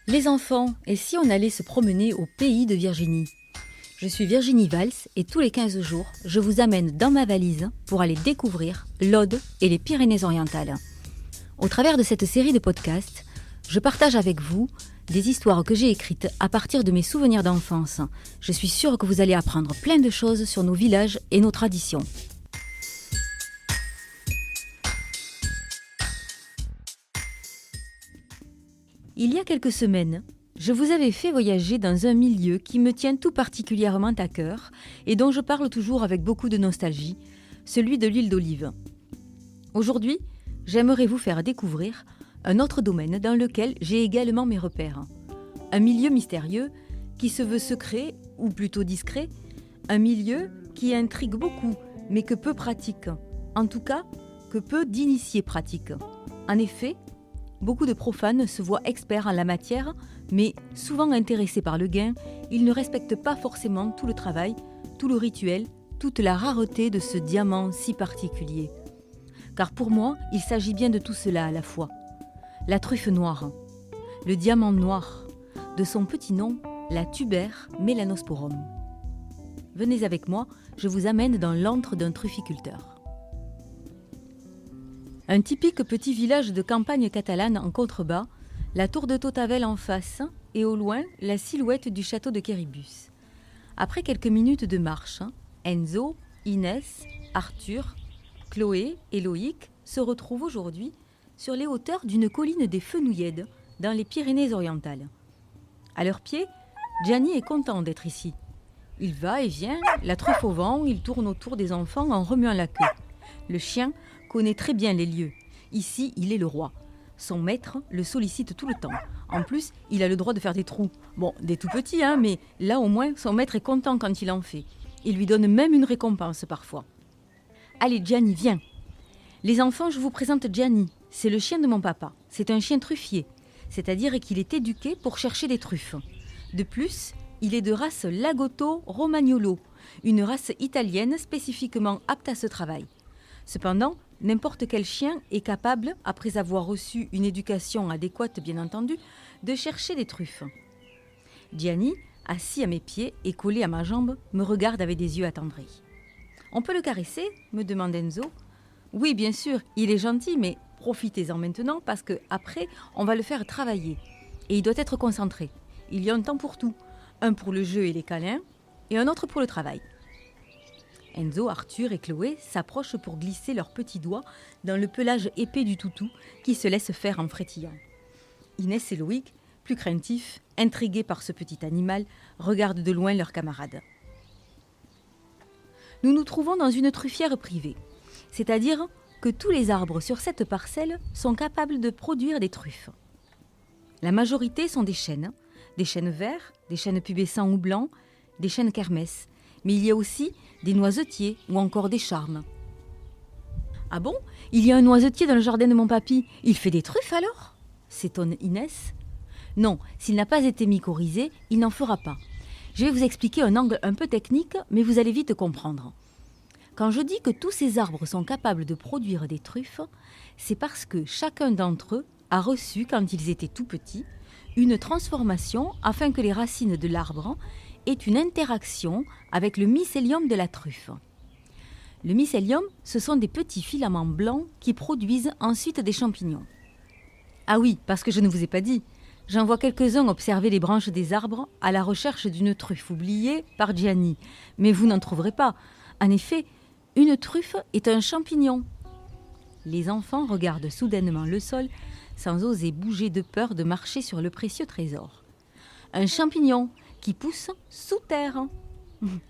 Les enfants, et si on allait se promener au pays de Virginie? Je suis Virginie Valls et tous les 15 jours, je vous amène dans ma valise pour aller découvrir l'Aude et les Pyrénées-Orientales. Au travers de cette série de podcasts, je partage avec vous des histoires que j'ai écrites à partir de mes souvenirs d'enfance. Je suis sûre que vous allez apprendre plein de choses sur nos villages et nos traditions. Il y a quelques semaines, je vous avais fait voyager dans un milieu qui me tient tout particulièrement à cœur et dont je parle toujours avec beaucoup de nostalgie, celui de l'huile d'olive. Aujourd'hui, j'aimerais vous faire découvrir un autre domaine dans lequel j'ai également mes repères. Un milieu mystérieux qui se veut secret, ou plutôt discret, un milieu qui intrigue beaucoup, mais que peu pratique. En tout cas, que peu d'initiés pratiquent. En effet, beaucoup de profanes se voient experts en la matière, mais souvent intéressés par le gain, ils ne respectent pas forcément tout le travail, tout le rituel, toute la rareté de ce diamant si particulier. Car pour moi, il s'agit bien de tout cela à la fois. La truffe noire, le diamant noir, de son petit nom, la Tuber melanosporum. Venez avec moi, je vous amène dans l'antre d'un trufficulteur. Un typique petit village de campagne catalane en contrebas, la tour de Tautavel en face et au loin la silhouette du château de Quéribus. Après quelques minutes de marche, Enzo, Inès, Arthur, Chloé et Loïc se retrouvent aujourd'hui sur les hauteurs d'une colline des Fenouillèdes dans les Pyrénées-Orientales. À leurs pieds, Gianni est content d'être ici. Il va et vient, la truffe au vent, il tourne autour des enfants en remuant la queue. Le chien connaît très bien les lieux. Ici, il est le roi. Son maître le sollicite tout le temps. En plus, il a le droit de faire des trous. Bon, des tout petits, mais là au moins, son maître est content quand il en fait. Il lui donne même une récompense parfois. Allez, Gianni, viens. Les enfants, je vous présente Gianni. C'est le chien de mon papa. C'est un chien truffier, c'est-à-dire qu'il est éduqué pour chercher des truffes. De plus, il est de race Lagotto Romagnolo, une race italienne spécifiquement apte à ce travail. Cependant, n'importe quel chien est capable, après avoir reçu une éducation adéquate bien entendu, de chercher des truffes. Gianni, assis à mes pieds et collé à ma jambe, me regarde avec des yeux attendris. « On peut le caresser ?» me demande Enzo. « Oui, bien sûr, il est gentil, mais profitez-en maintenant parce qu'après, on va le faire travailler. Et il doit être concentré. Il y a un temps pour tout. Un pour le jeu et les câlins, et un autre pour le travail. » Enzo, Arthur et Chloé s'approchent pour glisser leurs petits doigts dans le pelage épais du toutou qui se laisse faire en frétillant. Inès et Loïc, plus craintifs, intrigués par ce petit animal, regardent de loin leurs camarades. Nous nous trouvons dans une truffière privée, c'est-à-dire que tous les arbres sur cette parcelle sont capables de produire des truffes. La majorité sont des chênes verts, des chênes pubescents ou blancs, des chênes kermès, mais il y a aussi des noisetiers ou encore des charmes. « Ah bon? Il y a un noisetier dans le jardin de mon papy. Il fait des truffes alors ?» s'étonne Inès. « Non, s'il n'a pas été mycorhizé, il n'en fera pas. Je vais vous expliquer un angle un peu technique, mais vous allez vite comprendre. Quand je dis que tous ces arbres sont capables de produire des truffes, c'est parce que chacun d'entre eux a reçu, quand ils étaient tout petits, une transformation afin que les racines de l'arbre aient une interaction avec le mycélium de la truffe. Le mycélium, ce sont des petits filaments blancs qui produisent ensuite des champignons. Ah oui, parce que je ne vous ai pas dit, j'en vois quelques-uns observer les branches des arbres à la recherche d'une truffe oubliée par Gianni, mais vous n'en trouverez pas. En effet, une truffe est un champignon. Les enfants regardent soudainement le sol sans oser bouger de peur de marcher sur le précieux trésor. Un champignon qui pousse sous terre,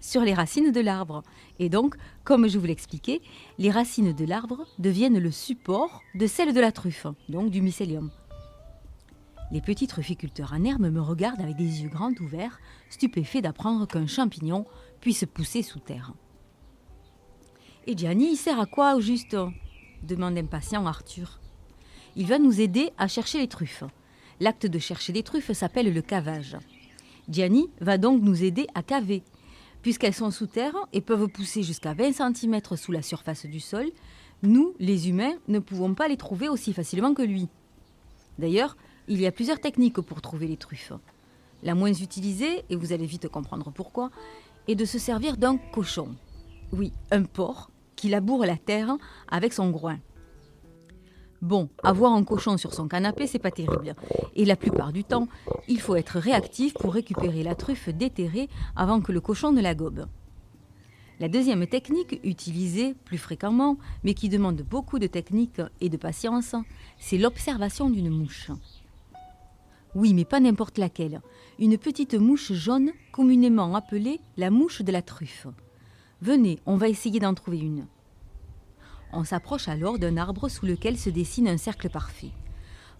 sur les racines de l'arbre. Et donc, comme je vous l'expliquais, les racines de l'arbre deviennent le support de celles de la truffe, donc du mycélium. Les petits trufficulteurs en herbe me regardent avec des yeux grands ouverts, stupéfaits d'apprendre qu'un champignon puisse pousser sous terre. « Et Gianni, il sert à quoi au juste ?» demande impatient Arthur. « Il va nous aider à chercher les truffes. L'acte de chercher des truffes s'appelle le cavage. Gianni va donc nous aider à caver. Puisqu'elles sont sous terre et peuvent pousser jusqu'à 20 cm sous la surface du sol, nous, les humains, ne pouvons pas les trouver aussi facilement que lui. D'ailleurs, Il y a plusieurs techniques pour trouver les truffes. La moins utilisée, et vous allez vite comprendre pourquoi, est de se servir d'un cochon. Oui, un porc qui laboure la terre avec son groin. Bon, avoir un cochon sur son canapé, c'est pas terrible. Et la plupart du temps, il faut être réactif pour récupérer la truffe déterrée avant que le cochon ne la gobe. La deuxième technique, utilisée plus fréquemment, mais qui demande beaucoup de technique et de patience, c'est l'observation d'une mouche. Oui, mais pas n'importe laquelle. Une petite mouche jaune, communément appelée la mouche de la truffe. Venez, on va essayer d'en trouver une. On s'approche alors d'un arbre sous lequel se dessine un cercle parfait.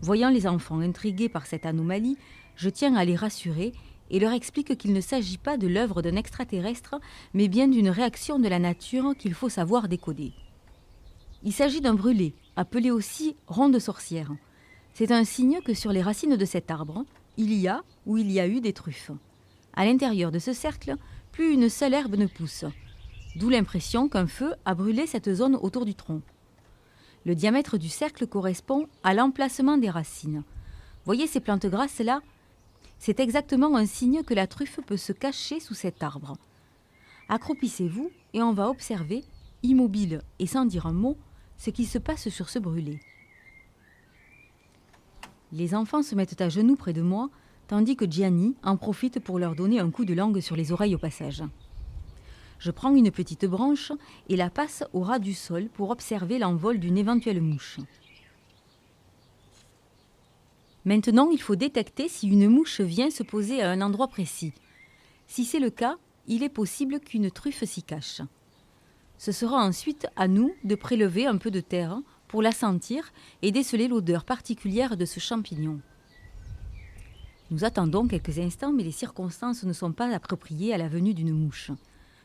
Voyant les enfants intrigués par cette anomalie, je tiens à les rassurer et leur explique qu'il ne s'agit pas de l'œuvre d'un extraterrestre, mais bien d'une réaction de la nature qu'il faut savoir décoder. Il s'agit d'un brûlé, appelé aussi ronde sorcière. C'est un signe que sur les racines de cet arbre, il y a ou il y a eu des truffes. À l'intérieur de ce cercle, plus une seule herbe ne pousse, d'où l'impression qu'un feu a brûlé cette zone autour du tronc. Le diamètre du cercle correspond à l'emplacement des racines. Voyez ces plantes grasses là ? C'est exactement un signe que la truffe peut se cacher sous cet arbre. Accroupissez-vous et on va observer, immobile et sans dire un mot, ce qui se passe sur ce brûlé. Les enfants se mettent à genoux près de moi, tandis que Gianni en profite pour leur donner un coup de langue sur les oreilles au passage. Je prends une petite branche et la passe au ras du sol pour observer l'envol d'une éventuelle mouche. Maintenant, il faut détecter si une mouche vient se poser à un endroit précis. Si c'est le cas, il est possible qu'une truffe s'y cache. Ce sera ensuite à nous de prélever un peu de terre pour la sentir et déceler l'odeur particulière de ce champignon. Nous attendons quelques instants, mais les circonstances ne sont pas appropriées à la venue d'une mouche.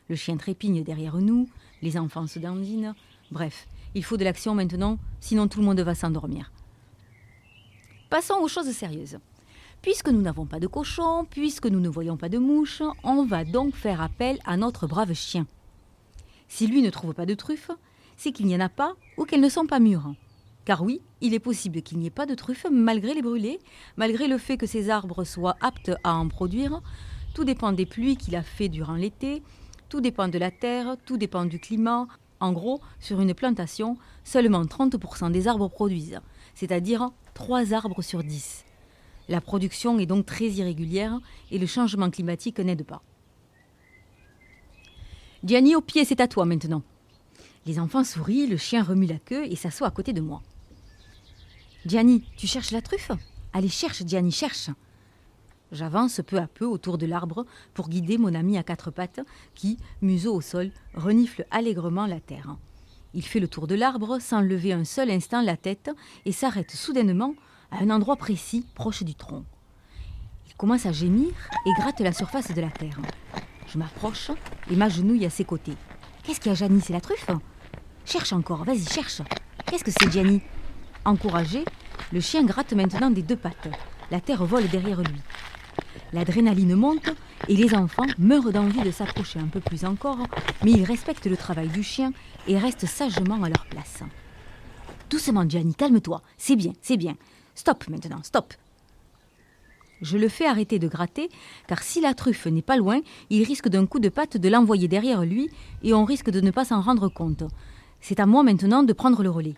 Le chien trépigne derrière nous, les enfants se dandinent. Bref, il faut de l'action maintenant, sinon tout le monde va s'endormir. Passons aux choses sérieuses. Puisque nous n'avons pas de cochon, puisque nous ne voyons pas de mouche, on va donc faire appel à notre brave chien. Si lui ne trouve pas de truffes, c'est qu'il n'y en a pas ou qu'elles ne sont pas mûres. Car oui, il est possible qu'il n'y ait pas de truffes malgré les brûlés, malgré le fait que ces arbres soient aptes à en produire. Tout dépend des pluies qu'il a fait durant l'été, tout dépend de la terre, tout dépend du climat. En gros, sur une plantation, seulement 30% des arbres produisent, c'est-à-dire 3 arbres sur 10. La production est donc très irrégulière et le changement climatique n'aide pas. Gianni, au pied, c'est à toi maintenant. Les enfants sourient, le chien remue la queue et s'assoit à côté de moi. Gianni, tu cherches la truffe ? Allez, cherche, Gianni, cherche. J'avance peu à peu autour de l'arbre pour guider mon ami à 4 pattes qui, museau au sol, renifle allègrement la terre. Il fait le tour de l'arbre sans lever un seul instant la tête et s'arrête soudainement à un endroit précis, proche du tronc. Il commence à gémir et gratte la surface de la terre. Je m'approche et m'agenouille à ses côtés. Qu'est-ce qu'il y a, Gianni ? C'est la truffe ? Cherche encore, vas-y, cherche. Qu'est-ce que c'est, Gianni ? Encouragé, le chien gratte maintenant des 2 pattes. La terre vole derrière lui. L'adrénaline monte et les enfants meurent d'envie de s'approcher un peu plus encore, mais ils respectent le travail du chien et restent sagement à leur place. Doucement, Gianni, calme-toi. C'est bien, c'est bien. Stop maintenant, stop. Je le fais arrêter de gratter, car si la truffe n'est pas loin, il risque d'un coup de patte de l'envoyer derrière lui et on risque de ne pas s'en rendre compte. C'est à moi maintenant de prendre le relais.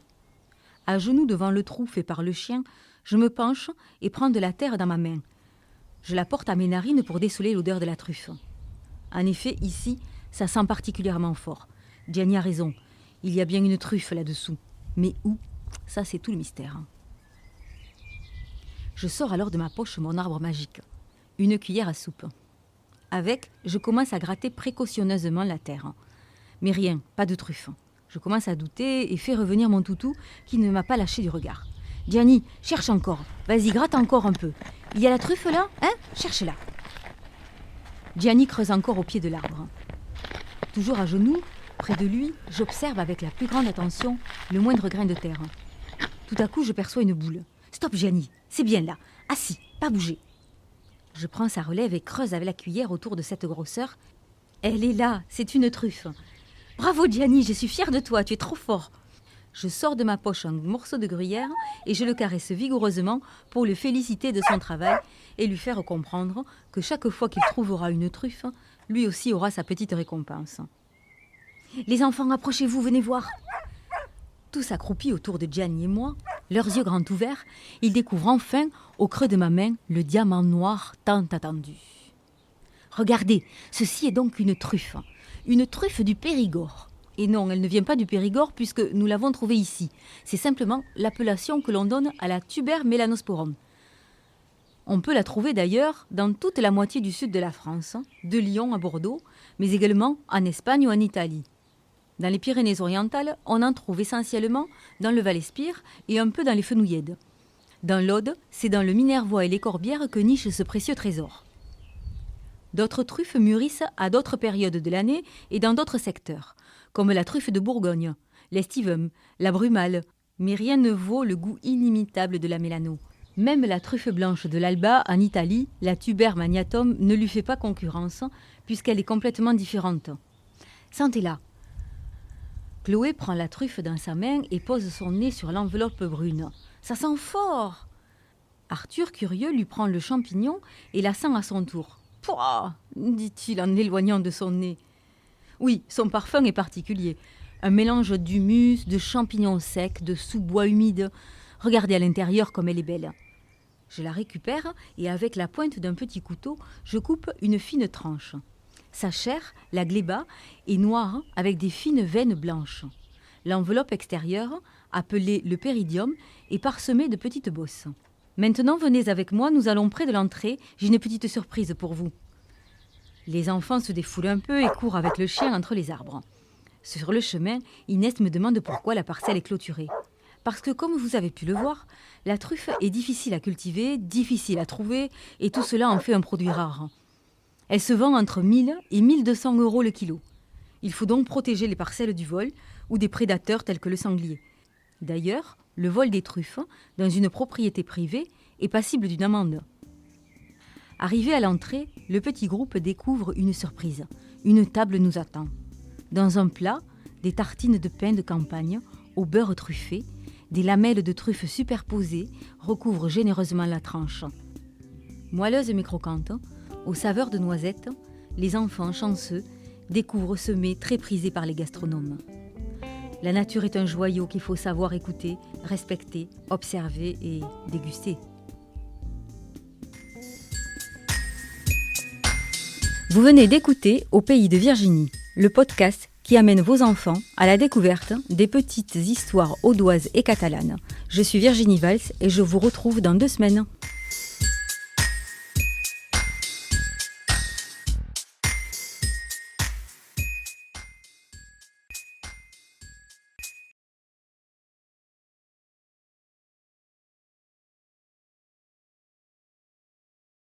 À genoux devant le trou fait par le chien, je me penche et prends de la terre dans ma main. Je la porte à mes narines pour déceler l'odeur de la truffe. En effet, ici, ça sent particulièrement fort. Gianni a raison, il y a bien une truffe là-dessous. Mais où ? Ça, c'est tout le mystère. Je sors alors de ma poche mon arbre magique, une cuillère à soupe. Avec, je commence à gratter précautionneusement la terre. Mais rien, pas de truffe. Je commence à douter et fais revenir mon toutou qui ne m'a pas lâché du regard. Gianni, cherche encore. Vas-y, gratte encore un peu. Il y a la truffe là ? Hein ? Cherche-la. Gianni creuse encore au pied de l'arbre. Toujours à genoux, près de lui, j'observe avec la plus grande attention le moindre grain de terre. Tout à coup, je perçois une boule. Stop, Gianni, c'est bien là. Assis, pas bouger. Je prends sa relève et creuse avec la cuillère autour de cette grosseur. Elle est là, c'est une truffe. Bravo, Gianni, je suis fière de toi, tu es trop fort. Je sors de ma poche un morceau de gruyère et je le caresse vigoureusement pour le féliciter de son travail et lui faire comprendre que chaque fois qu'il trouvera une truffe, lui aussi aura sa petite récompense. « Les enfants, approchez-vous, venez voir !» Tous accroupis autour de Gianni et moi, leurs yeux grands ouverts, ils découvrent enfin, au creux de ma main, le diamant noir tant attendu. Regardez, ceci est donc une truffe du Périgord. Et non, elle ne vient pas du Périgord puisque nous l'avons trouvée ici. C'est simplement l'appellation que l'on donne à la Tuber melanosporum. On peut la trouver d'ailleurs dans toute la moitié du sud de la France, de Lyon à Bordeaux, mais également en Espagne ou en Italie. Dans les Pyrénées-Orientales, on en trouve essentiellement dans le Val-Espire et un peu dans les Fenouillèdes. Dans l'Aude, c'est dans le Minervois et les Corbières que niche ce précieux trésor. D'autres truffes mûrissent à d'autres périodes de l'année et dans d'autres secteurs, comme la truffe de Bourgogne, l'estivum, la brumale, mais rien ne vaut le goût inimitable de la mélano. Même la truffe blanche de l'Alba en Italie, la Tuber magnatum, ne lui fait pas concurrence puisqu'elle est complètement différente. Sentez-la. Chloé prend la truffe dans sa main et pose son nez sur l'enveloppe brune. Ça sent fort. Arthur, curieux, lui prend le champignon et la sent à son tour. Pouah, dit-il en l'éloignant de son nez. Oui, son parfum est particulier. Un mélange d'humus, de champignons secs, de sous-bois humides. Regardez à l'intérieur comme elle est belle. Je la récupère et avec la pointe d'un petit couteau, je coupe une fine tranche. Sa chair, la gléba, est noire avec des fines veines blanches. L'enveloppe extérieure, appelée le péridium, est parsemée de petites bosses. Maintenant, venez avec moi, nous allons près de l'entrée. J'ai une petite surprise pour vous. Les enfants se défoulent un peu et courent avec le chien entre les arbres. Sur le chemin, Inès me demande pourquoi la parcelle est clôturée. Parce que, comme vous avez pu le voir, la truffe est difficile à cultiver, difficile à trouver, et tout cela en fait un produit rare. Elle se vend entre 1000 et 1200 € le kilo. Il faut donc protéger les parcelles du vol ou des prédateurs tels que le sanglier. D'ailleurs, le vol des truffes dans une propriété privée est passible d'une amende. Arrivé à l'entrée, le petit groupe découvre une surprise. Une table nous attend. Dans un plat, des tartines de pain de campagne au beurre truffé, des lamelles de truffes superposées recouvrent généreusement la tranche. Moelleuse mais croquante, aux saveurs de noisettes, les enfants chanceux découvrent ce mets très prisé par les gastronomes. La nature est un joyau qu'il faut savoir écouter, respecter, observer et déguster. Vous venez d'écouter Au pays de Virginie, le podcast qui amène vos enfants à la découverte des petites histoires audoises et catalanes. Je suis Virginie Valls et je vous retrouve dans 2 semaines.